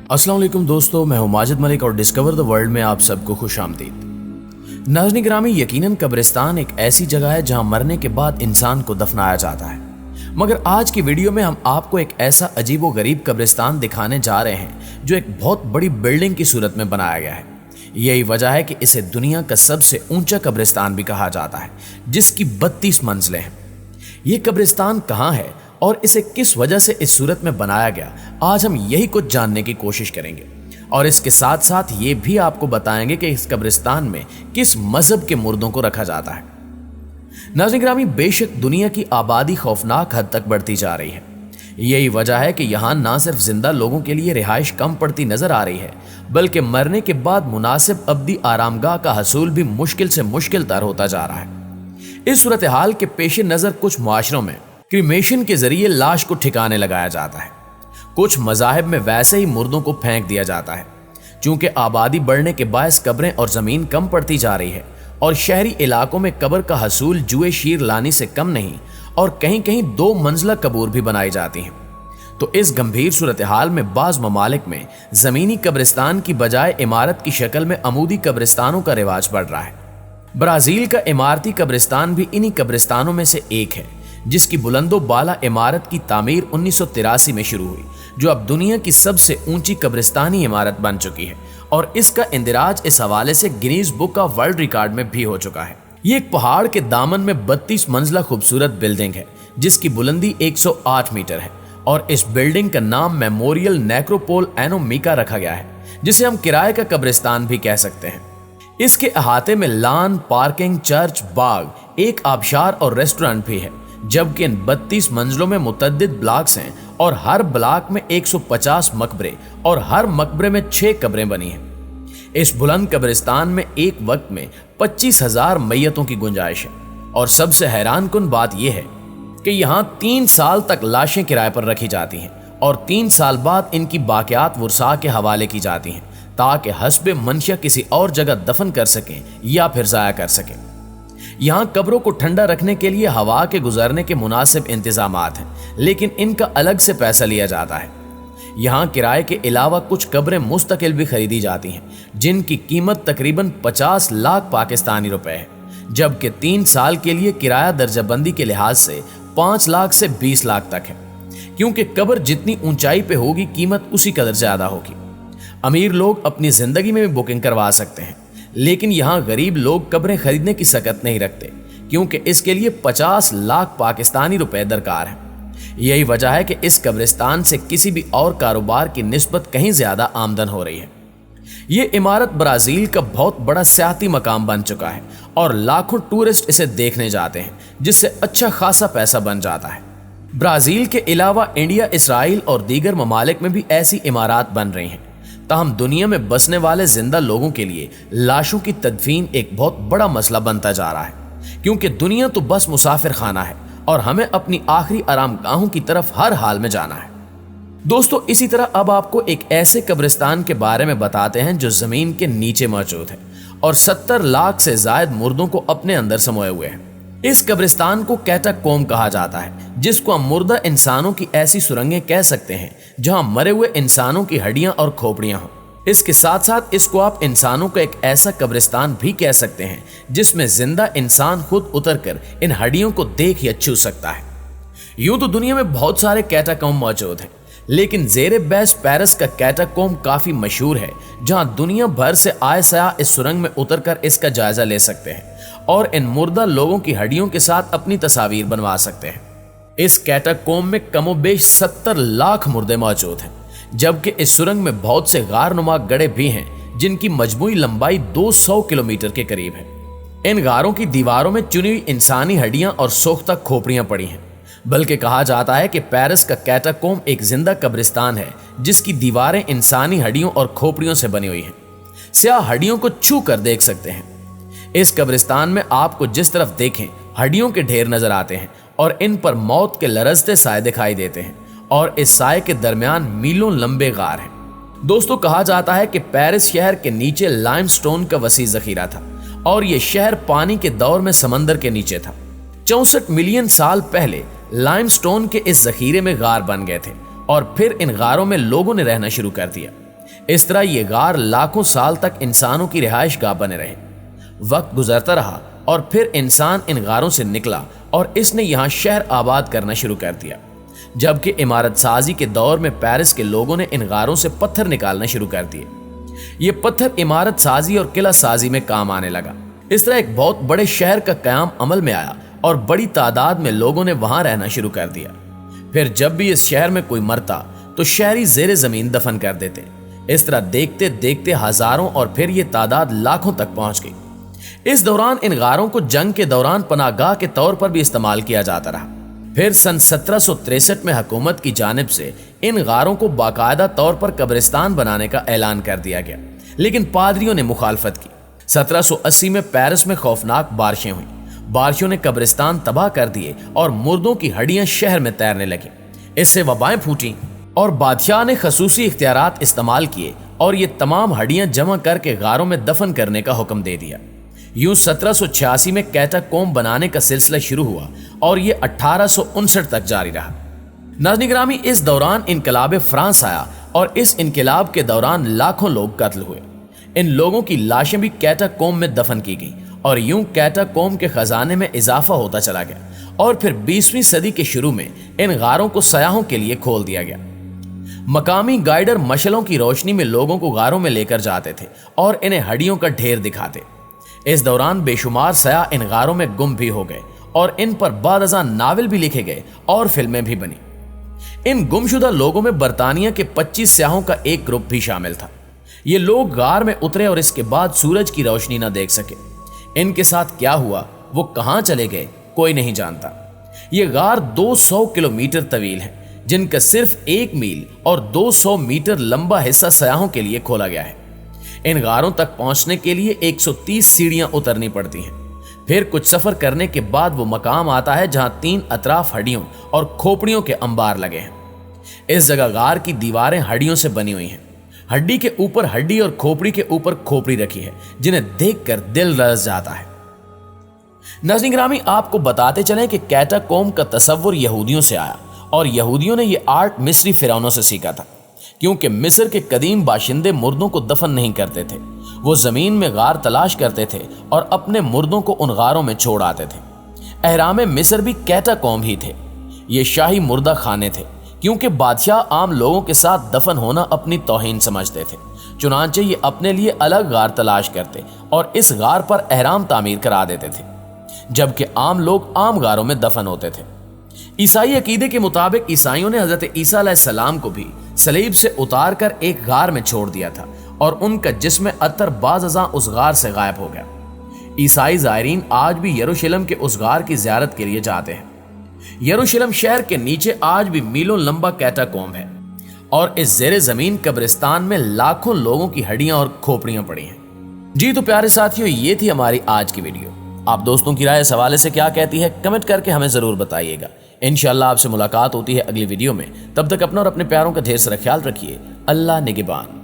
अस्सलाम वालेकुम दोस्तों, मैं हूं माजिद मलिक और डिस्कवर द वर्ल्ड में आप सबको खुश आमदीद। नाज़रीन गिरामी, यकीनन कब्रिस्तान एक ऐसी जगह है जहां मरने के बाद इंसान को दफनाया जाता है, मगर आज की वीडियो में हम आपको एक ऐसा अजीबो गरीब कब्रिस्तान दिखाने जा रहे हैं जो एक बहुत बड़ी बिल्डिंग की सूरत में बनाया गया है। यही वजह है कि इसे दुनिया का सबसे ऊंचा कब्रिस्तान भी कहा जाता है, जिसकी 32 मंजिलें हैं। ये कब्रिस्तान कहाँ है और इसे किस वजह से इस सूरत में बनाया गया, आज हम यही कुछ जानने की कोशिश करेंगे और इसके साथ साथ ये भी आपको बताएंगे कि इस कब्रिस्तान में किस मजहब के मुर्दों को रखा जाता है। नाज़रीन गिरामी, बेशक दुनिया की आबादी खौफनाक हद तक बढ़ती जा रही है। यही वजह है कि यहाँ ना सिर्फ जिंदा लोगों के लिए रिहाइश कम पड़ती नजर आ रही है, बल्कि मरने के बाद मुनासिब अब्दी आरामगाह का हसूल भी मुश्किल से मुश्किल तर होता जा रहा है। इस सूरत हाल के पेश नजर कुछ मुआशरों में क्रीमेशन के जरिए लाश को ठिकाने लगाया जाता है। कुछ मजाहिब में वैसे ही मुर्दों को फेंक दिया जाता है। चूंकि आबादी बढ़ने के बायस कब्रें और जमीन कम पड़ती जा रही है और शहरी इलाकों में कब्र का हसूल जुए शीर लानी से कम नहीं और कहीं कहीं 2 मंजिला कबूर भी बनाई जाती हैं, तो इस गंभीर सूरत हाल में बाज ममालिक में जमीनी कब्रिस्तान की बजाय इमारत की शक्ल में अमूदी कब्रिस्तानों का रिवाज बढ़ रहा है। ब्राजील का इमारती कब्रिस्तान भी इन्हीं कब्रिस्तानों में से एक है, जिसकी बुलंदो बाला इमारत की तामीर 1983 में शुरू हुई, जो अब दुनिया की सबसे ऊंची कब्रिस्तानी इमारत बन चुकी है और इसका इंदिराज इस हवाले से Guinness book of world record में भी हो चुका है। ये एक पहाड़ के दामन में 32 मंजिला खूबसूरत बिल्डिंग है, जिसकी बुलंदी 108 मीटर है और इस बिल्डिंग का नाम मेमोरियल नेक्रोपोल एनो मीका रखा गया है, जिसे हम किराए का कब्रिस्तान भी कह सकते हैं। इसके अहाते में लान, पार्किंग, चर्च, बाग, एक आबशार और रेस्टोरेंट भी है, जबकि इन 32 मंजिलों में मुतअद्दिद ब्लॉक्स हैं और हर ब्लॉक में 150 मकबरे और हर मकबरे में 6 कब्रें बनी हैं। इस बुलंद कब्रिस्तान में एक वक्त में 25,000 मैयतों की गुंजाइश है और सबसे हैरान कुन बात यह है कि यहाँ 3 साल तक लाशें किराए पर रखी जाती हैं और 3 साल बाद इनकी बाकियात वुरसा के हवाले की जाती हैं, ताकि हस्बे मंशा किसी और जगह दफन कर सकें या फिर ज़ाया कर सकें। यहाँ कब्रों को ठंडा रखने के लिए हवा के गुजरने के मुनासिब इंतजामात हैं, लेकिन इनका अलग से पैसा लिया जाता है। यहाँ किराए के अलावा कुछ कब्रें मुस्तकिल भी खरीदी जाती हैं, जिनकी कीमत तकरीबन 50 लाख पाकिस्तानी रुपए है, जबकि 3 साल के लिए किराया दर्जाबंदी के लिहाज से 5 लाख से 20 लाख तक है, क्योंकि कब्र जितनी ऊंचाई पे होगी कीमत उसी कदर ज्यादा होगी। अमीर लोग अपनी जिंदगी में भी बुकिंग करवा सकते हैं, लेकिन यहाँ गरीब लोग कब्रें खरीदने की सकत नहीं रखते, क्योंकि इसके लिए 50 लाख पाकिस्तानी रुपए दरकार हैं। यही वजह है कि इस कब्रिस्तान से किसी भी और कारोबार की निस्बत कहीं ज्यादा आमदन हो रही है। ये इमारत ब्राजील का बहुत बड़ा सियाहती मकाम बन चुका है और लाखों टूरिस्ट इसे देखने जाते हैं, जिससे अच्छा खासा पैसा बन जाता है। ब्राजील के अलावा इंडिया, इसराइल और दीगर ममालिक में भी ऐसी इमारत बन रही हैं। ताहम दुनिया में बसने वाले जिंदा लोगों के लिए लाशों की तदफीन एक बहुत बड़ा मसला बनता जा रहा है, क्योंकि दुनिया तो बस मुसाफिर खाना है और हमें अपनी आखिरी आरामगाहों की तरफ हर हाल में जाना है। दोस्तों, इसी तरह अब आपको एक ऐसे कब्रिस्तान के बारे में बताते हैं जो जमीन के नीचे मौजूद है और 70 लाख से जायद मुर्दों को अपने अंदर समोए हुए है। इस कब्रिस्तान को कैटाकोम कहा जाता है, जिसको हम मुर्दा इंसानों की ऐसी सुरंगें कह सकते हैं जहां मरे हुए इंसानों की हड्डियां और खोपड़ियां हों। इसके साथ साथ इसको आप इंसानों का एक ऐसा कब्रिस्तान भी कह सकते हैं जिसमें जिंदा इंसान खुद उतरकर इन हड्डियों को देख या छू सकता है। यूं तो दुनिया में बहुत सारे कैटाकोम मौजूद हैं, लेकिन ज़ेरे बहस पेरिस का कैटाकोम काफी मशहूर है, जहां दुनिया भर से आए सयाह इस सुरंग में उतरकर इसका जायजा ले सकते हैं और इन मुर्दा लोगों की हड्डियों के साथ अपनी तस्वीर बनवा सकते हैं। इस कैटाकोम में कमोबेश 70 लाख मुर्दे मौजूद हैं, जबकि इस सुरंग में बहुत से गारनुमा गड्ढे भी हैं जिनकी मजमूई लंबाई 200 किलोमीटर के करीब है। इन गारों की दीवारों में चुनी हुई इंसानी हड्डियां और सोख्ता खोपड़ियां पड़ी हैं, बल्कि कहा जाता है कि पेरिस का कैटाकोम एक जिंदा कब्रिस्तान है जिसकी दीवारें इंसानी हड्डियों और खोपड़ियों से बनी हुई हैं। स्याह हड्डियों को छू कर देख सकते हैं। इस कब्रिस्तान में आपको जिस तरफ देखें हड्डियों के ढेर नजर आते हैं और इन पर मौत के लरजते साए दिखाई देते हैं और इस साए के दरमियान मीलों लंबे गार हैं। दोस्तों, कहा जाता है कि पेरिस शहर के नीचे लाइमस्टोन का वसी जखीरा था और यह शहर पानी के दौर में समंदर के नीचे था। 64 मिलियन साल पहले लाइमस्टोन के इस जखीरे में गार बन गए थे और फिर इन गारों में लोगों ने रहना शुरू कर दिया। इस तरह ये गार लाखों साल तक इंसानों की रिहाइश गाह बने रहे। वक्त गुजरता रहा और फिर इंसान इन गारों से निकला और इसने यहाँ शहर आबाद करना शुरू कर दिया। जबकि इमारत साजी के दौर में पेरिस के लोगों ने इन गारों से पत्थर निकालना शुरू कर दिए। ये पत्थर इमारत साजी और किला साजी में काम आने लगा। इस तरह एक बहुत बड़े शहर का कयाम अमल में आया और बड़ी तादाद में लोगों ने वहां रहना शुरू कर दिया। फिर जब भी इस शहर में कोई मरता तो शहरी जेरे जमीन दफन कर देते। इस तरह देखते देखते हजारों और फिर ये तादाद लाखों तक पहुंच गई। इस दौरान इन गारों को जंग के दौरान पनाहगाह के तौर पर भी इस्तेमाल किया जाता रहा। फिर सन 1763 में हुकूमत की जानिब से इन गारों को बाकायदा तौर पर कब्रिस्तान बनाने का ऐलान कर दिया गया, लेकिन पादरियों ने मुखालफत की। 1780 में पेरिस में खौफनाक बारिशें हुई। बारिशों ने कब्रिस्तान तबाह कर दिए और मुर्दों की हड्डियां शहर में तैरने लगी। इससे वबाएं फूटी और बादशाह ने खसूसी इख्तियारात इस्तेमाल किए और ये तमाम हड्डियां जमा करके गारों में दफन करने का हुक्म दे दिया। यूं 1786 में कैटाकोम्ब बनाने का सिलसिला शुरू हुआ और ये 1859 तक जारी रहा। नाज़रीन गिरामी, इस दौरान इनकलाब फ्रांस आया और इस इनकलाब के दौरान लाखों लोग कत्ल हुए। इन लोगों की लाशें भी कैटाकोम्ब में दफन की गई और यूं कैटाकोम्ब के खजाने में इजाफा होता चला गया और फिर 20वीं सदी के शुरू में इन गारों को सयाहों के लिए खोल दिया गया। मकामी गाइडर मशलों की रोशनी में लोगों को गारों में लेकर जाते थे और इन्हें हड्डियों का ढेर दिखाते। इस दौरान बेशुमार सयाह इन गारों में गुम भी हो गए और इन पर बादज़ां नावल भी लिखे गए और फिल्में भी बनी। इन गुमशुदा लोगों में बरतानिया के 25 सयाहों का एक ग्रुप भी शामिल था। ये लोग गार में उतरे और इसके बाद सूरज की रोशनी न देख सके। इनके साथ क्या हुआ, वो कहां चले गए, कोई नहीं जानता। ये गार 200 किलोमीटर तवील है, जिनका सिर्फ 1 मील और 200 मीटर लंबा हिस्सा सयाहों के लिए खोला गया है। इन गारों तक पहुंचने के लिए 130 सीढ़ियां उतरनी पड़ती हैं। फिर कुछ सफर करने के बाद वो मकाम आता है जहां 3 अतराफ हड्डियों और खोपड़ियों के अंबार लगे हैं। इस जगह गार की दीवारें हड्डियों से बनी हुई हैं। हड्डी के ऊपर हड्डी और खोपड़ी के ऊपर खोपड़ी रखी है, जिन्हें देखकर दिल रस जाता है। नाज़रीन गिरामी, आपको बताते चलें कि कैटाकोम्ब का तसव्वुर यहूदियों से आया और यहूदियों ने यह आर्ट मिस्री फिरौनों से सीखा था, क्योंकि मिस्र के कदीम बाशिंदे मुर्दों को दफन नहीं करते थे। वो जमीन में गार तलाश करते थे और अपने मुर्दों को उन गारों में छोड़ आते थे। एहराम मिस्र भी कैटाकोम्ब ही थे। ये शाही मुर्दा खाने थे, क्योंकि बादशाह आम लोगों के साथ दफन होना अपनी तौहीन समझते थे। चुनांचे ये अपने लिए अलग गार तलाश करते और इस गार पर एहराम तामीर करा देते थे, जबकि आम लोग आम गारों में दफन होते थे। ईसाई अकीदे के मुताबिक ईसाइयों ने हजरत ईसा अलैहिस्सलाम को भी सलीब से उतार कर एक गार में छोड़ दिया था और उनका जिस्म अतर बाज़ उस गार से गायब हो गया। ईसाई ज़ायरीन आज भी यरूशलेम के उस गार की ज़ियारत के लिए जाते हैं। यरूशलेम शहर के नीचे आज भी मीलों लंबा कैटाकोम्ब है और इस ज़ेरे ज़मीन कब्रिस्तान में लाखों लोगों की हड्डियां और खोपड़ियां पड़ी हैं। जी तो प्यारे साथियों, ये थी हमारी आज की वीडियो। आप दोस्तों की राय इस हवाले से क्या कहती है, कमेंट करके हमें ज़रूर बताइएगा। इंशाअल्लाह आपसे मुलाकात होती है अगली वीडियो में। तब तक अपना और अपने प्यारों का ढेर सारा ख्याल रखिए। अल्लाह निगहबान।